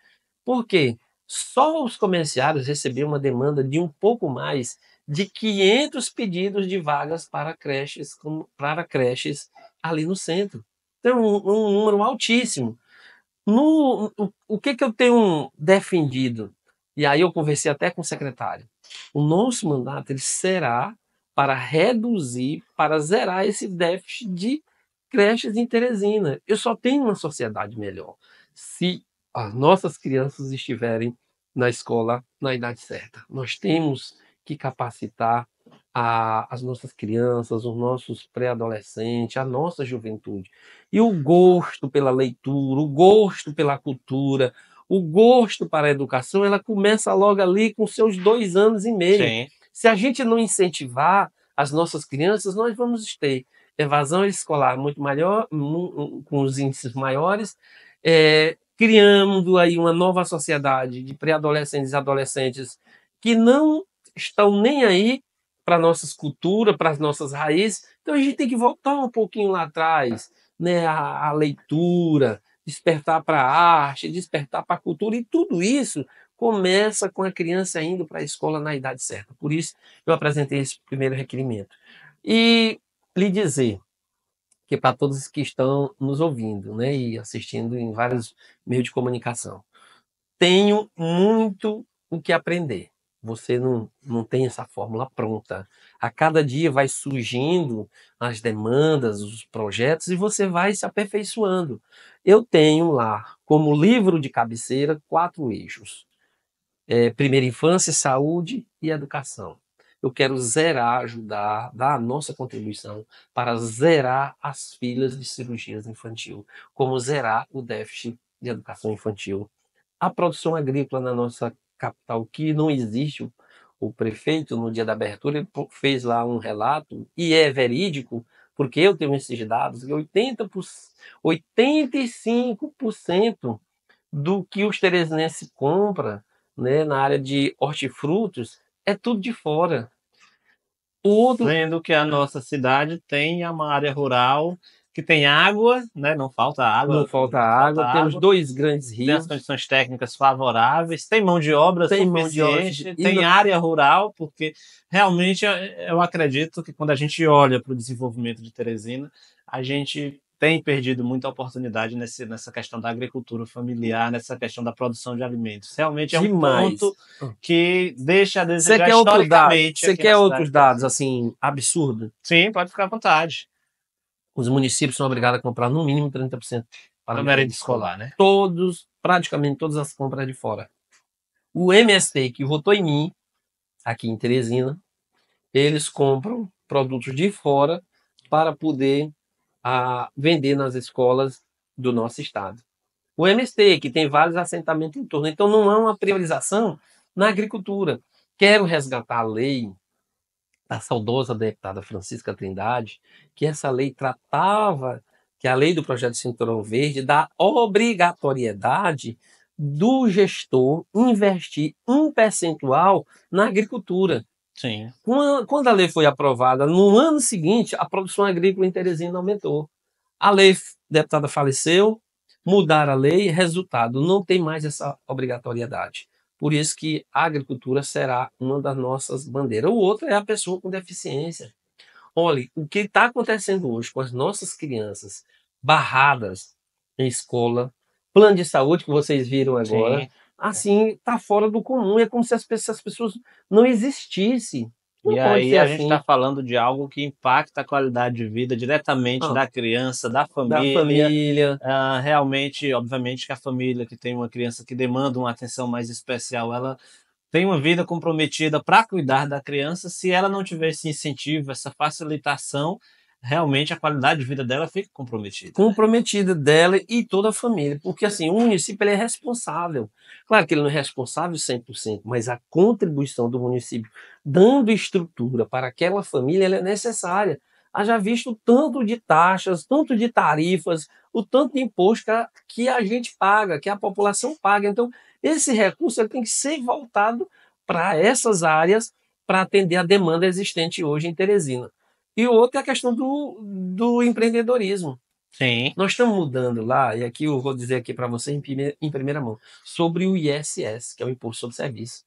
Por quê? Só os comerciários receberam uma demanda de um pouco mais de 500 pedidos de vagas para creches ali no centro. Então, um número altíssimo. O que eu tenho defendido? E aí eu conversei até com o secretário. O nosso mandato ele será para reduzir, para zerar esse déficit de creches em Teresina. Eu só tenho uma sociedade melhor se as nossas crianças estiverem na escola na idade certa. Nós temos que capacitar as nossas crianças, os nossos pré-adolescentes, a nossa juventude. E o gosto pela leitura, o gosto pela cultura, o gosto para a educação, ela começa logo ali com seus 2 anos e meio. Sim. Se a gente não incentivar as nossas crianças, nós vamos ter evasão escolar muito maior, com os índices maiores, criando aí uma nova sociedade de pré-adolescentes e adolescentes que não estão nem aí para nossas culturas, para as nossas raízes. Então a gente tem que voltar um pouquinho lá atrás, né, a leitura, despertar para a arte, despertar para a cultura, e tudo isso começa com a criança indo para a escola na idade certa. Por isso eu apresentei esse primeiro requerimento. E lhe dizer que para todos que estão nos ouvindo, né, e assistindo em vários meios de comunicação, tenho muito o que aprender. Você não tem essa fórmula pronta. A cada dia vai surgindo as demandas, os projetos, e você vai se aperfeiçoando. Eu tenho lá, como livro de cabeceira, 4 eixos. Primeira infância, saúde e educação. eu quero zerar, ajudar, dar a nossa contribuição para zerar as filas de cirurgias infantil, como zerar o déficit de educação infantil. A produção agrícola na nossa capital, que não existe, o prefeito, no dia da abertura, ele fez lá um relato, e é verídico, porque eu tenho esses dados, que 85% do que os teresinenses compram, né, na área de hortifrutos é tudo de fora. Sendo que a nossa cidade tem uma área rural que tem água, né? Não falta água, Não falta água, temos 2 grandes tem as rios, condições técnicas favoráveis, tem mão de obra tem mão de obra suficiente, tem área rural, porque realmente eu acredito que quando a gente olha para o desenvolvimento de Teresina, a gente tem perdido muita oportunidade nessa questão da agricultura familiar, nessa questão da produção de alimentos. Realmente é um demais. ponto que deixa a Você desejar quer outro dado? historicamente Você aqui quer na outros cidade de dados Teresina. assim absurdos? Sim, pode ficar à vontade. Os municípios são obrigados a comprar no mínimo 30% para A merenda escolar, né? Todos, praticamente todas as compras de fora. O MST que votou em mim, aqui em Teresina, eles compram produtos de fora para poder vender nas escolas do nosso estado. O MST, que tem vários assentamentos em torno. Então, não há uma priorização na agricultura. Quero resgatar a lei da saudosa deputada Francisca Trindade, que essa lei tratava, que a lei do projeto Cinturão Verde, da obrigatoriedade do gestor investir um percentual na agricultura. Sim. Quando a lei foi aprovada, no ano seguinte, a produção agrícola em Teresina aumentou. A lei, deputada faleceu, mudaram a lei, resultado, não tem mais essa obrigatoriedade. Por isso que a agricultura será uma das nossas bandeiras. O outro é a pessoa com deficiência. Olha, o que está acontecendo hoje com as nossas crianças barradas em escola, plano de saúde que vocês viram agora, Sim. assim, está fora do comum. É como se as pessoas não existissem. Não E pode aí ser a gente assim. está falando de algo que impacta a qualidade de vida diretamente da criança, da Da família. família. Realmente, obviamente, que a família que tem uma criança que demanda uma atenção mais especial, ela tem uma vida comprometida para cuidar da criança. Se ela não tiver esse incentivo, essa facilitação, realmente a qualidade de vida dela fica comprometida. Comprometida dela e toda a família, porque assim, o município ele é responsável. Claro que ele não é responsável 100%, mas a contribuição do município dando estrutura para aquela família ela é necessária. Haja visto o tanto de taxas, tanto de tarifas, o tanto de imposto que a gente paga, que a população paga. Então, esse recurso ele tem que ser voltado para essas áreas para atender a demanda existente hoje em Teresina. E o outro é a questão do empreendedorismo. Sim. Nós estamos mudando lá, e aqui eu vou dizer aqui para você em primeira mão, sobre o ISS, que é o Imposto sobre Serviço.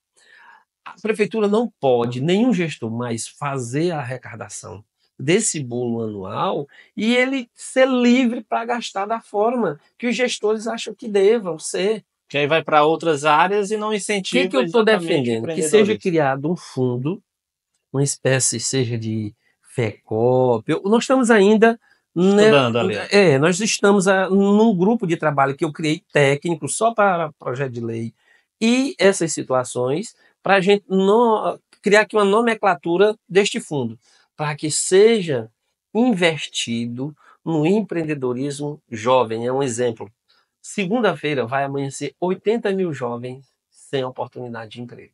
A prefeitura não pode, nenhum gestor mais, fazer a arrecadação desse bolo anual e ele ser livre para gastar da forma que os gestores acham que devam ser. Que aí vai para outras áreas e não O incentiva que eu estou exatamente o defendendo? Que seja empreendedorismo. criado um fundo, uma espécie, seja de FECOP. Nós estamos ainda Estudando ali. nós estamos num grupo de trabalho que eu criei técnico só para projeto de lei e essas situações para a gente criar aqui uma nomenclatura deste fundo, para que seja investido no empreendedorismo jovem. É um exemplo. Segunda-feira vai amanhecer 80 mil jovens sem oportunidade de emprego.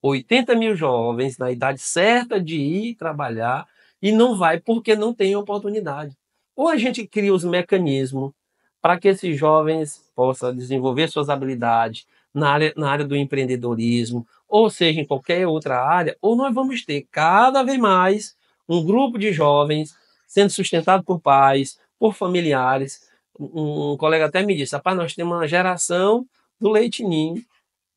80 mil jovens na idade certa de ir trabalhar e não vai porque não tem oportunidade. Ou a gente cria os mecanismos para que esses jovens possam desenvolver suas habilidades na área do empreendedorismo, ou seja, em qualquer outra área, ou nós vamos ter cada vez mais um grupo de jovens sendo sustentado por pais, por familiares. Um colega até me disse, rapaz, nós temos uma geração do leite ninho,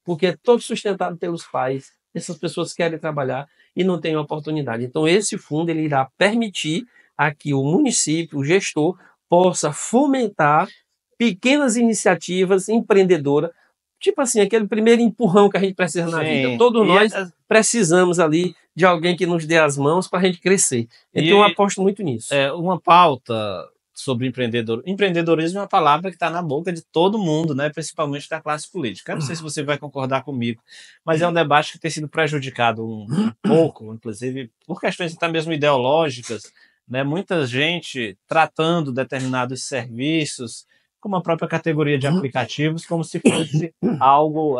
porque é todo sustentado pelos pais. Essas pessoas querem trabalhar e não têm oportunidade. Então, esse fundo ele irá permitir a que o município, o gestor, possa fomentar pequenas iniciativas empreendedoras, tipo assim, aquele primeiro empurrão que a gente precisa na vida. Todos nós precisamos ali de alguém que nos dê as mãos para a gente crescer. Então, eu aposto muito nisso. Uma pauta sobre empreendedorismo é uma palavra que está na boca de todo mundo, né? Principalmente da classe política. Eu não sei se você vai concordar comigo, mas é um debate que tem sido prejudicado um pouco, inclusive por questões até mesmo ideológicas, né? Muita gente tratando determinados serviços como a própria categoria de aplicativos, como se fosse algo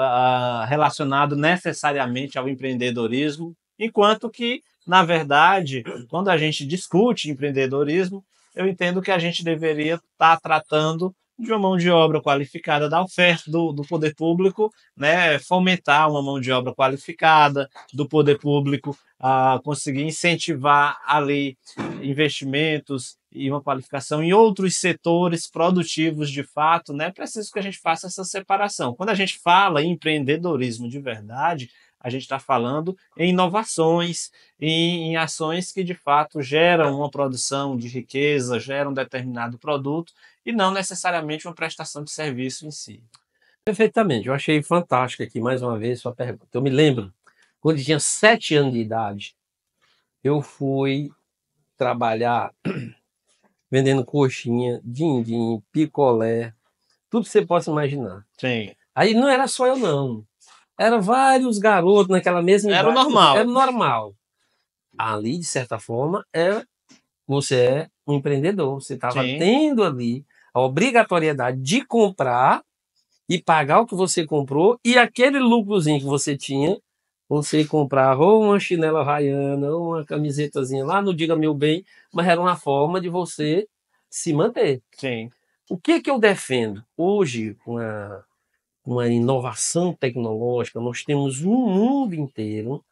relacionado necessariamente ao empreendedorismo, enquanto que, na verdade, quando a gente discute empreendedorismo, eu entendo que a gente deveria estar tratando de uma mão de obra qualificada da oferta do poder público, né, fomentar uma mão de obra qualificada do poder público, a conseguir incentivar ali investimentos e uma qualificação em outros setores produtivos de fato, né? É preciso que a gente faça essa separação. Quando a gente fala em empreendedorismo de verdade, a gente está falando em inovações, em ações que de fato geram uma produção de riqueza, geram um determinado produto e não necessariamente uma prestação de serviço em si. Perfeitamente, eu achei fantástico aqui, mais uma vez, sua pergunta. Eu me lembro, quando eu tinha 7 anos de idade, eu fui trabalhar vendendo coxinha, din-din, picolé, tudo que você possa imaginar. Sim. Aí não era só eu, não. Eram vários garotos naquela mesma Era o idade. normal. Era normal. Ali, de certa forma, você é um empreendedor. Você estava Sim. tendo ali a obrigatoriedade de comprar e pagar o que você comprou, e aquele lucrozinho que você tinha, você comprava ou uma chinela havaiana, ou uma camisetazinha lá no Diga Meu Bem, mas era uma forma de você se manter. Sim. O que eu defendo? Hoje, com uma inovação tecnológica, nós temos um mundo inteiro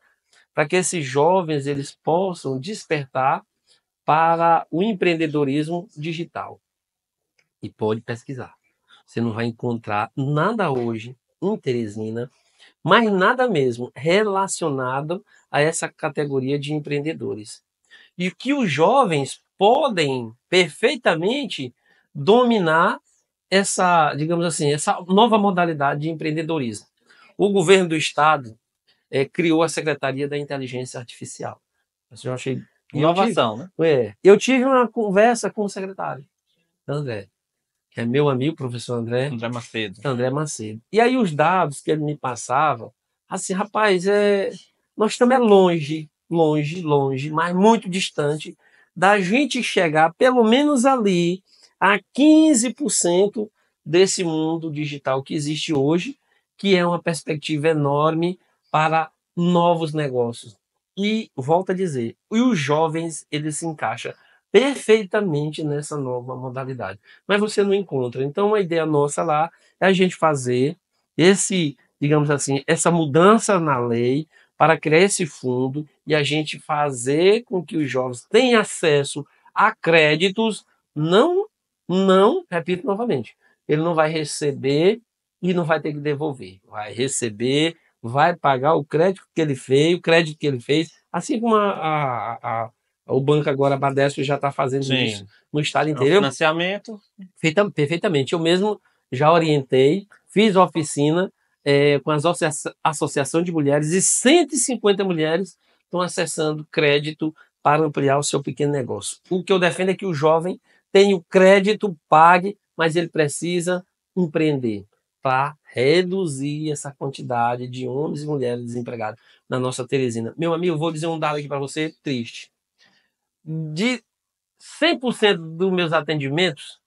para que esses jovens eles possam despertar para o empreendedorismo digital. E pode pesquisar. Você não vai encontrar nada hoje em Teresina, mas nada mesmo relacionado a essa categoria de empreendedores. E que os jovens podem perfeitamente dominar essa, digamos assim, essa nova modalidade de empreendedorismo. O governo do estado criou a Secretaria da Inteligência Artificial. Isso eu achei. Inovação, né? Eu tive uma conversa com o secretário, André, que é meu amigo, professor André Macedo. André Macedo. E aí os dados que ele me passava, assim, rapaz, nós estamos longe, longe, longe, mas muito distante da gente chegar pelo menos ali a 15% desse mundo digital que existe hoje, que é uma perspectiva enorme para novos negócios. E volto a dizer, e os jovens, eles se encaixam perfeitamente nessa nova modalidade. Mas você não encontra. Então a ideia nossa lá é a gente fazer digamos assim, essa mudança na lei para criar esse fundo e a gente fazer com que os jovens tenham acesso a créditos, repito novamente, ele não vai receber e não vai ter que devolver. Vai receber, vai pagar o crédito que ele fez, assim como o banco agora, a Badesco, já está fazendo Sim. isso no estado É um inteiro. financiamento. Perfeitamente. Eu mesmo já orientei, fiz oficina com as associações de mulheres e 150 mulheres estão acessando crédito para ampliar o seu pequeno negócio. O que eu defendo é que o jovem tenha o crédito, pague, mas ele precisa empreender para reduzir essa quantidade de homens e mulheres desempregados na nossa Teresina. Meu amigo, eu vou dizer um dado aqui para você triste. De 100% dos meus atendimentos,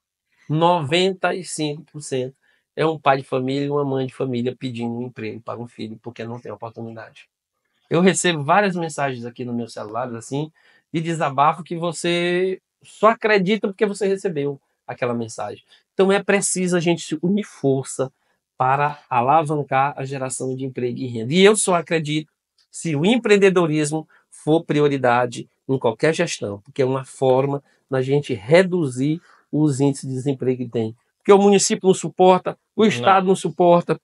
95% é um pai de família e uma mãe de família pedindo um emprego para um filho porque não tem oportunidade. Eu recebo várias mensagens aqui no meu celular, assim, de desabafo que você só acredita porque você recebeu aquela mensagem. Então é preciso a gente unir força para alavancar a geração de emprego e renda. E eu só acredito se o empreendedorismo for prioridade em qualquer gestão, porque é uma forma da gente reduzir os índices de desemprego que tem. Porque o município não suporta, o estado não suporta,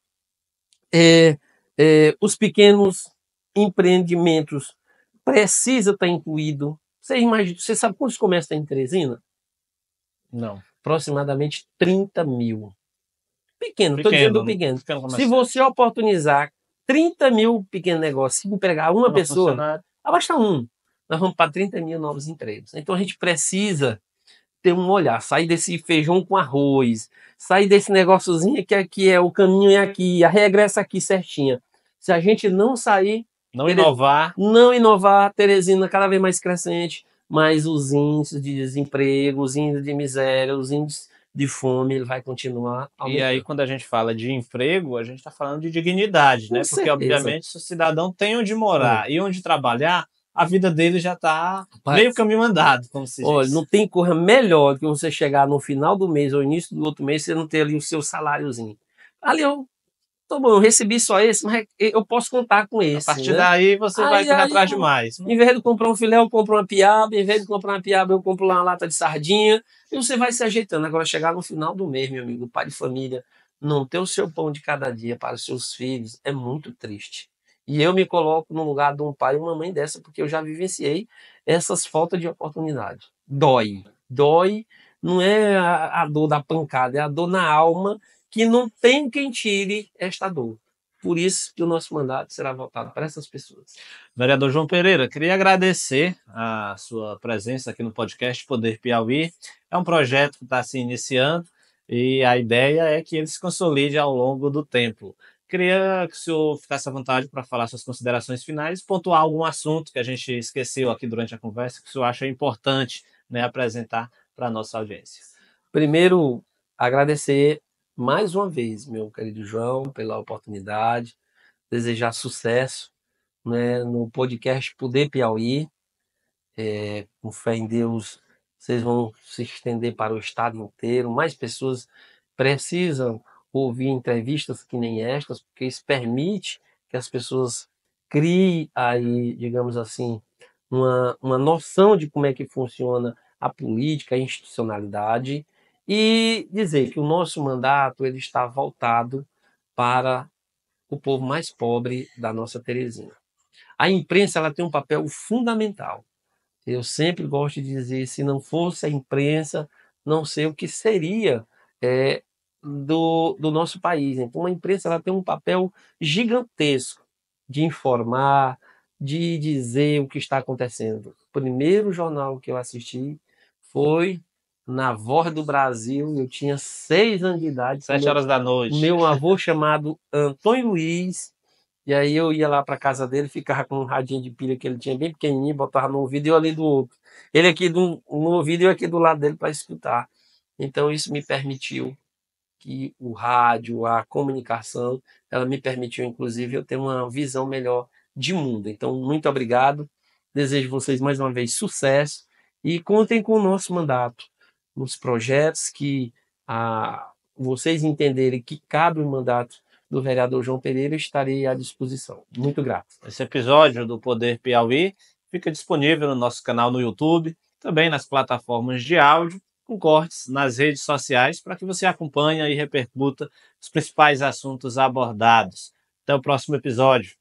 os pequenos empreendimentos precisa estar incluído. Você sabe quantos comércios tem em Teresina? Não. Aproximadamente 30 mil. Pequeno, estou dizendo pequeno. Se você oportunizar 30 mil pequenos negócios, se empregar uma pessoa, abaixa um. Nós vamos para 30 mil novos empregos. Então a gente precisa ter um olhar, sair desse feijão com arroz, sair desse negóciozinho que aqui é o caminho é aqui, a regra é essa aqui certinha. Se a gente não sair, Não inovar. não inovar, Teresina cada vez mais crescente, mas os índices de desemprego, os índices de miséria, os índices de fome, ele vai continuar aumentando. E aí, quando a gente fala de emprego, a gente está falando de dignidade, né? Com Porque, certeza. obviamente, se o cidadão tem onde morar e onde trabalhar, a vida dele já está meio caminho andado, como se diz. Olha, não tem coisa melhor do que você chegar no final do mês ou início do outro mês, você não ter ali o seu saláriozinho. Ali eu, tô bom, eu recebi só esse, mas eu posso contar com esse. A partir né? daí você vai correr atrás de mais. Em vez de comprar um filé, eu compro uma piaba. Em vez de comprar uma piaba, eu compro uma lata de sardinha. E você vai se ajeitando. Agora, chegar no final do mês, meu amigo, pai de família, não ter o seu pão de cada dia para os seus filhos é muito triste. E eu me coloco no lugar de um pai e uma mãe dessa, porque eu já vivenciei essas faltas de oportunidade. Dói. Dói não é a dor da pancada, é a dor na alma que não tem quem tire esta dor. Por isso que o nosso mandato será voltado para essas pessoas. Vereador João Pereira, queria agradecer a sua presença aqui no podcast Poder Piauí. É um projeto que está se iniciando e a ideia é que ele se consolide ao longo do tempo. Queria que o senhor ficasse à vontade para falar suas considerações finais, pontuar algum assunto que a gente esqueceu aqui durante a conversa, que o senhor acha importante, né, apresentar para a nossa audiência. Primeiro, agradecer mais uma vez, meu querido João, pela oportunidade, desejar sucesso, né, no podcast Poder Piauí. Com fé em Deus, vocês vão se estender para o estado inteiro. Mais pessoas precisam ouvir entrevistas que nem estas, porque isso permite que as pessoas criem aí, digamos assim, uma noção de como é que funciona a política, a institucionalidade, e dizer que o nosso mandato ele está voltado para o povo mais pobre da nossa Teresina. A imprensa ela tem um papel fundamental. Eu sempre gosto de dizer, se não fosse a imprensa, não sei o que seria do nosso país. Então, a imprensa ela tem um papel gigantesco de informar, de dizer o que está acontecendo. O primeiro jornal que eu assisti foi na Voz do Brasil. Eu tinha 6 anos de idade. 7 horas da noite. Meu avô chamado Antônio Luiz. E aí eu ia lá para casa dele, ficava com um radinho de pilha que ele tinha bem pequenininho, botava no ouvido e eu ali do outro. Ele aqui no ouvido e eu aqui do lado dele para escutar. Então isso me permitiu que o rádio, a comunicação, ela me permitiu inclusive eu ter uma visão melhor de mundo. Então muito obrigado. Desejo vocês mais uma vez sucesso e contem com o nosso mandato nos projetos que vocês entenderem que cabe o mandato do vereador João Pereira, estarei à disposição. Muito grato. Esse episódio do Poder Piauí fica disponível no nosso canal no YouTube, também nas plataformas de áudio, com cortes nas redes sociais, para que você acompanhe e repercuta os principais assuntos abordados. Até o próximo episódio.